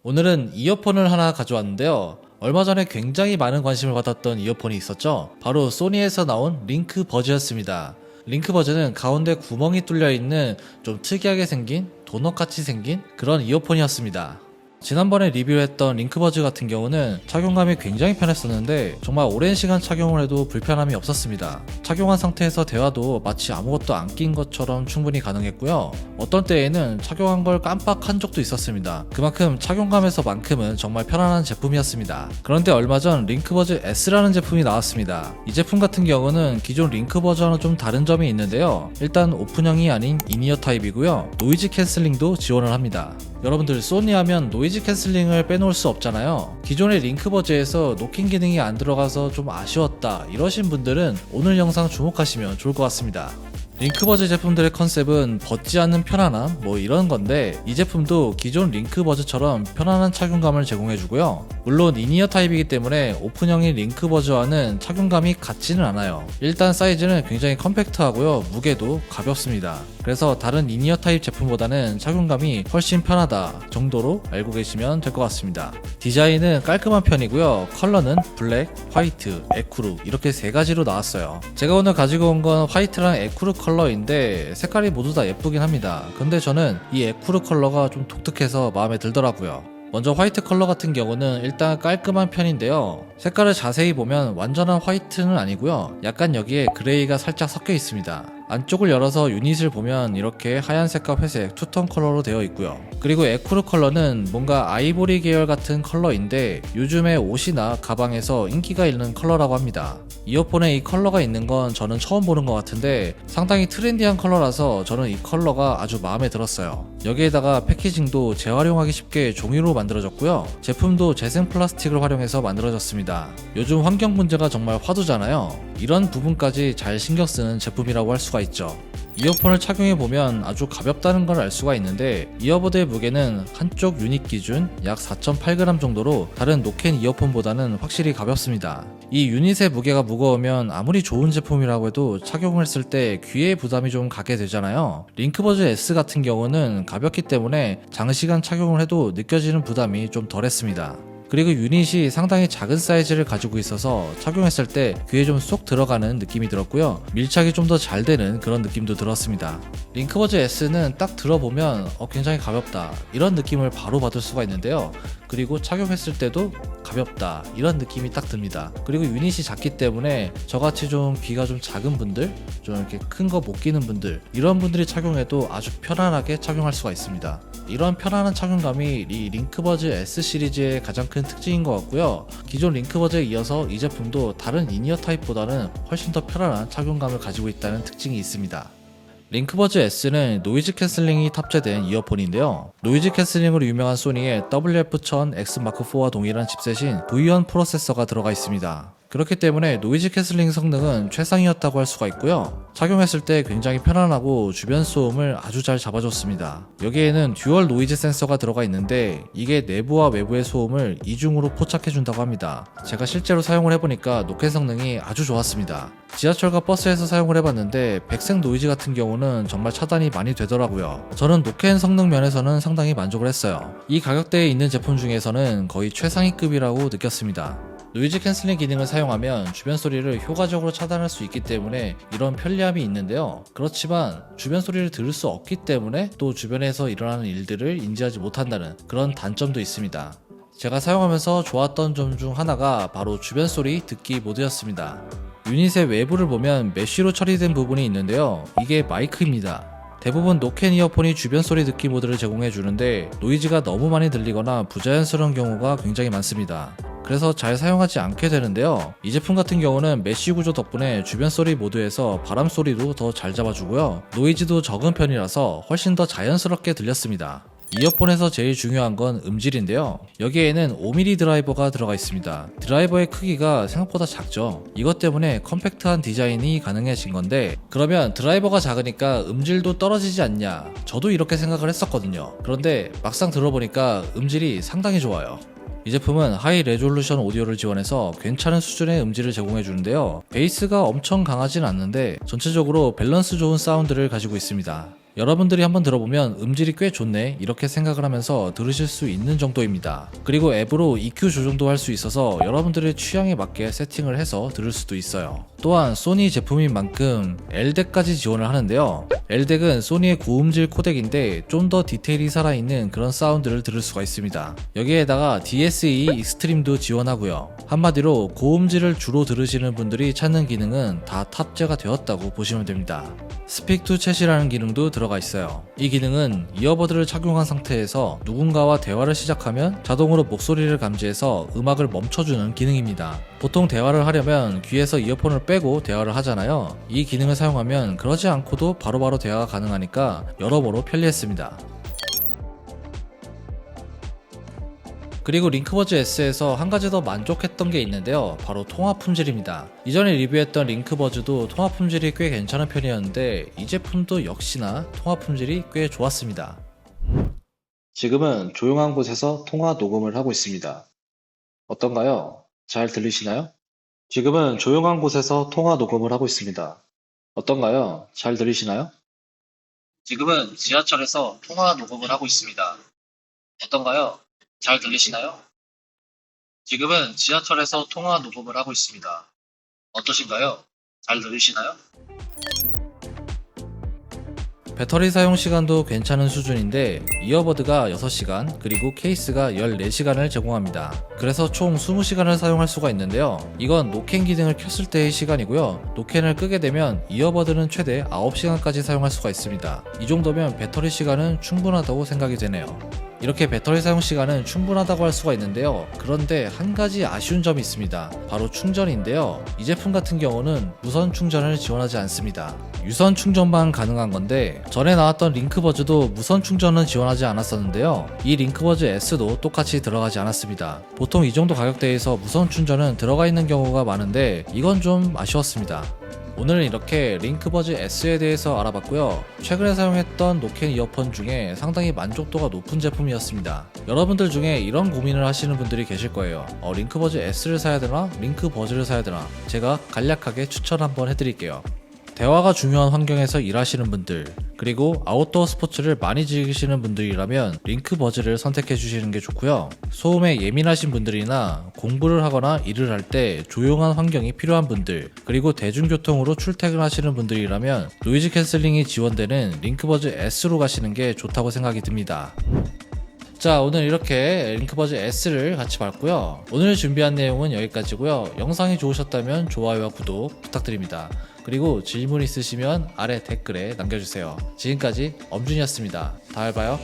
오늘은 이어폰을 하나 가져왔는데요. 얼마 전에 굉장히 많은 관심을 받았던 이어폰이 있었죠. 바로 소니에서 나온 링크 버즈였습니다. 링크 버즈는 가운데 구멍이 뚫려 있는 좀 특이하게 생긴 도넛같이 생긴 그런 이어폰이었습니다. 지난번에 리뷰했던 링크버즈 같은 경우는 착용감이 굉장히 편했었는데 정말 오랜 시간 착용을 해도 불편함이 없었습니다. 착용한 상태에서 대화도 마치 아무것도 안 낀 것처럼 충분히 가능했고요. 어떤 때에는 착용한 걸 깜빡한 적도 있었습니다. 그만큼 착용감에서만큼은 정말 편안한 제품이었습니다. 그런데 얼마 전 링크버즈 S라는 제품이 나왔습니다. 이 제품 같은 경우는 기존 링크버즈와는 좀 다른 점이 있는데요. 일단 오픈형이 아닌 인이어 타입이고요. 노이즈 캔슬링도 지원을 합니다. 여러분들 소니 하면 노이즈 캔슬링을 빼놓을 수 없잖아요. 기존의 링크버즈에서 노킹 기능이 안 들어가서 좀 아쉬웠다 이러신 분들은 오늘 영상 주목하시면 좋을 것 같습니다. 링크버즈 제품들의 컨셉은 벗지 않는 편안함 이런 건데 이 제품도 기존 링크버즈처럼 편안한 착용감을 제공해주고요. 물론 인이어 타입이기 때문에 오픈형인 링크버즈와는 착용감이 같지는 않아요. 일단 사이즈는 굉장히 컴팩트하고요. 무게도 가볍습니다. 그래서 다른 인이어 타입 제품보다는 착용감이 훨씬 편하다 정도로 알고 계시면 될 것 같습니다. 디자인은 깔끔한 편이고요. 컬러는 블랙, 화이트, 에쿠르 이렇게 세 가지로 나왔어요. 제가 오늘 가지고 온 건 화이트랑 에쿠르 컬러인데 색깔이 모두 다 예쁘긴 합니다. 근데 저는 이 에쿠르 컬러가 좀 독특해서 마음에 들더라고요. 먼저 화이트 컬러 같은 경우는 일단 깔끔한 편인데요. 색깔을 자세히 보면 완전한 화이트는 아니고요. 약간 여기에 그레이가 살짝 섞여 있습니다. 안쪽을 열어서 유닛을 보면 이렇게 하얀색과 회색 투톤 컬러로 되어 있고요. 그리고 에쿠르 컬러는 뭔가 아이보리 계열 같은 컬러인데 요즘에 옷이나 가방에서 인기가 있는 컬러라고 합니다. 이어폰에 이 컬러가 있는 건 저는 처음 보는 것 같은데 상당히 트렌디한 컬러라서 저는 이 컬러가 아주 마음에 들었어요. 여기에다가 패키징도 재활용하기 쉽게 종이로 만들어졌고요. 제품도 재생 플라스틱을 활용해서 만들어졌습니다. 요즘 환경 문제가 정말 화두잖아요. 이런 부분까지 잘 신경 쓰는 제품이라고 할 수가 있죠. 이어폰을 착용해보면 아주 가볍다는 걸 알 수가 있는데 이어버드의 무게는 한쪽 유닛 기준 약 4.8g 정도로 다른 노캔 이어폰보다는 확실히 가볍습니다. 이 유닛의 무게가 무거우면 아무리 좋은 제품이라고 해도 착용을 했을 때 귀에 부담이 좀 가게 되잖아요. 링크버즈 S 같은 경우는 가볍기 때문에 장시간 착용을 해도 느껴지는 부담이 좀 덜했습니다. 그리고 유닛이 상당히 작은 사이즈를 가지고 있어서 착용했을 때 귀에 좀 쏙 들어가는 느낌이 들었고요. 밀착이 좀 더 잘 되는 그런 느낌도 들었습니다. 링크버즈 S는 딱 들어보면 굉장히 가볍다 이런 느낌을 바로 받을 수가 있는데요. 그리고 착용했을 때도 가볍다 이런 느낌이 딱 듭니다. 그리고 유닛이 작기 때문에 저같이 좀 귀가 좀 작은 분들, 좀 이렇게 큰 거 못 끼는 분들 이런 분들이 착용해도 아주 편안하게 착용할 수가 있습니다. 이런 편안한 착용감이 이 링크버즈 S 시리즈의 가장 큰 특징인 것 같고요. 기존 링크버즈에 이어서 이 제품도 다른 인이어 타입보다는 훨씬 더 편안한 착용감을 가지고 있다는 특징이 있습니다. 링크버즈 S는 노이즈 캔슬링이 탑재된 이어폰인데요. 노이즈 캔슬링으로 유명한 소니의 WF-1000 X Mark4와 동일한 칩셋인 V1 프로세서가 들어가 있습니다. 그렇기 때문에 노이즈 캔슬링 성능은 최상이었다고 할 수가 있고요. 착용했을 때 굉장히 편안하고 주변 소음을 아주 잘 잡아줬습니다. 여기에는 듀얼 노이즈 센서가 들어가 있는데 이게 내부와 외부의 소음을 이중으로 포착해준다고 합니다. 제가 실제로 사용을 해보니까 노캔 성능이 아주 좋았습니다. 지하철과 버스에서 사용을 해봤는데 백색 노이즈 같은 경우는 정말 차단이 많이 되더라고요. 저는 노캔 성능 면에서는 상당히 만족을 했어요. 이 가격대에 있는 제품 중에서는 거의 최상위급이라고 느꼈습니다. 노이즈 캔슬링 기능을 사용하면 주변 소리를 효과적으로 차단할 수 있기 때문에 이런 편리함이 있는데요. 그렇지만 주변 소리를 들을 수 없기 때문에 또 주변에서 일어나는 일들을 인지하지 못한다는 그런 단점도 있습니다. 제가 사용하면서 좋았던 점 중 하나가 바로 주변 소리 듣기 모드였습니다. 유닛의 외부를 보면 메쉬로 처리된 부분이 있는데요. 이게 마이크입니다. 대부분 노캔 이어폰이 주변 소리 듣기 모드를 제공해 주는데 노이즈가 너무 많이 들리거나 부자연스러운 경우가 굉장히 많습니다. 그래서 잘 사용하지 않게 되는데요. 이 제품 같은 경우는 메쉬 구조 덕분에 주변 소리 모드에서 바람 소리도 더 잘 잡아주고요. 노이즈도 적은 편이라서 훨씬 더 자연스럽게 들렸습니다. 이어폰에서 제일 중요한 건 음질인데요. 여기에는 5mm 드라이버가 들어가 있습니다. 드라이버의 크기가 생각보다 작죠. 이것 때문에 컴팩트한 디자인이 가능해진 건데 그러면 드라이버가 작으니까 음질도 떨어지지 않냐? 저도 이렇게 생각을 했었거든요. 그런데 막상 들어보니까 음질이 상당히 좋아요. 이 제품은 하이 레졸루션 오디오를 지원해서 괜찮은 수준의 음질을 제공해 주는데요. 베이스가 엄청 강하진 않는데 전체적으로 밸런스 좋은 사운드를 가지고 있습니다. 여러분들이 한번 들어보면 음질이 꽤 좋네 이렇게 생각을 하면서 들으실 수 있는 정도입니다. 그리고 앱으로 EQ 조정도 할 수 있어서 여러분들의 취향에 맞게 세팅을 해서 들을 수도 있어요. 또한 소니 제품인 만큼 LDAC까지 지원을 하는데요. LDAC은 소니의 고음질 코덱인데 좀 더 디테일이 살아있는 그런 사운드를 들을 수가 있습니다. 여기에다가 DSE 익스트림도 지원하고요. 한마디로 고음질을 주로 들으시는 분들이 찾는 기능은 다 탑재가 되었다고 보시면 됩니다. 스픽 투 챗이라는 기능도 들어가 있어요. 이 기능은 이어버드를 착용한 상태에서 누군가와 대화를 시작하면 자동으로 목소리를 감지해서 음악을 멈춰주는 기능입니다. 보통 대화를 하려면 귀에서 이어폰을 빼고 대화를 하잖아요. 이 기능을 사용하면 그러지 않고도 바로바로 대화가 가능하니까 여러모로 편리했습니다. 그리고 링크버즈 S에서 한 가지 더 만족했던 게 있는데요. 바로 통화 품질입니다. 이전에 리뷰했던 링크버즈도 통화 품질이 꽤 괜찮은 편이었는데 이 제품도 역시나 통화 품질이 꽤 좋았습니다. 지금은 조용한 곳에서 통화 녹음을 하고 있습니다. 어떤가요? 잘 들리시나요? 지금은 조용한 곳에서 통화 녹음을 하고 있습니다. 어떤가요? 잘 들리시나요? 지금은 지하철에서 통화 녹음을 하고 있습니다. 어떤가요? 잘 들리시나요? 지금은 지하철에서 통화 녹음을 하고 있습니다. 어떠신가요? 잘 들리시나요? 배터리 사용 시간도 괜찮은 수준인데 이어버드가 6시간 그리고 케이스가 14시간을 제공합니다. 그래서 총 20시간을 사용할 수가 있는데요. 이건 노캔 기능을 켰을 때의 시간이고요. 노캔을 끄게 되면 이어버드는 최대 9시간까지 사용할 수가 있습니다. 이 정도면 배터리 시간은 충분하다고 생각이 되네요. 이렇게 배터리 사용 시간은 충분하다고 할 수가 있는데요. 그런데 한 가지 아쉬운 점이 있습니다. 바로 충전인데요. 이 제품 같은 경우는 무선 충전을 지원하지 않습니다. 유선 충전만 가능한 건데 전에 나왔던 링크버즈도 무선 충전은 지원하지 않았었는데요. 이 링크버즈 S도 똑같이 들어가지 않았습니다. 보통 이 정도 가격대에서 무선 충전은 들어가 있는 경우가 많은데 이건 좀 아쉬웠습니다. 오늘은 이렇게 링크버즈 S에 대해서 알아봤고요. 최근에 사용했던 노캔 이어폰 중에 상당히 만족도가 높은 제품이었습니다. 여러분들 중에 이런 고민을 하시는 분들이 계실 거예요. 링크버즈 S를 사야 되나? 링크버즈를 사야 되나? 제가 간략하게 추천 한번 해드릴게요. 대화가 중요한 환경에서 일하시는 분들, 그리고 아웃도어 스포츠를 많이 즐기시는 분들이라면 링크버즈를 선택해 주시는 게 좋고요. 소음에 예민하신 분들이나 공부를 하거나 일을 할 때 조용한 환경이 필요한 분들, 그리고 대중교통으로 출퇴근하시는 분들이라면 노이즈 캔슬링이 지원되는 링크버즈 S로 가시는 게 좋다고 생각이 듭니다. 자, 오늘 이렇게 링크버즈 S를 같이 봤고요. 오늘 준비한 내용은 여기까지고요. 영상이 좋으셨다면 좋아요와 구독 부탁드립니다. 그리고 질문 있으시면 아래 댓글에 남겨주세요. 지금까지 엄준이었습니다. 다음에 봐요.